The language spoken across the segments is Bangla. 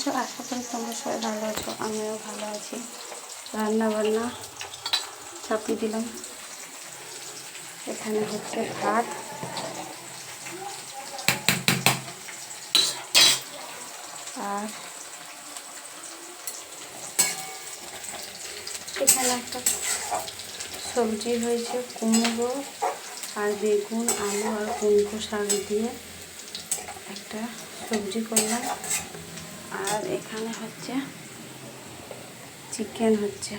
আছো? আশা করি তোমরা সবাই ভালো আছো, আমিও ভালো আছি। রান্না বান্না চাপিয়ে দিলাম। এখানে হচ্ছে ভাত, আর এখানে একটা সবজি হয়েছে, কুমড়ো আর বেগুন, আলু আর কুমড়ো শাক দিয়ে একটা সবজি করলাম। আর এখানে হচ্ছে চিকেন হচ্ছে।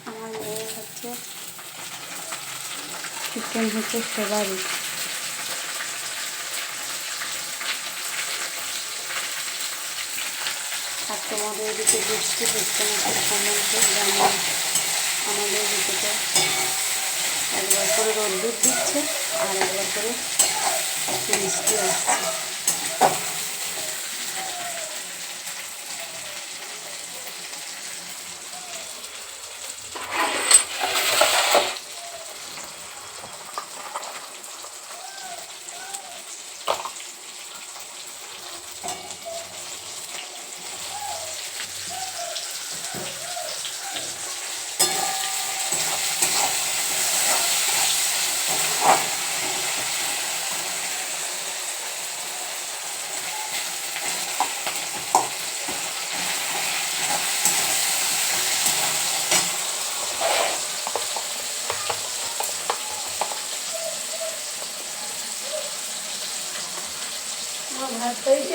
আমার মেয়ে হচ্ছে চিকেন হচ্ছে ফেভারিট। আর তোমাদের এদিকে বৃষ্টি হচ্ছে না সম্বন্ধে যেমন আমাদের এদিকে একবার করে রোদ্দুর দিচ্ছে আর একবার করে বৃষ্টি আসছে।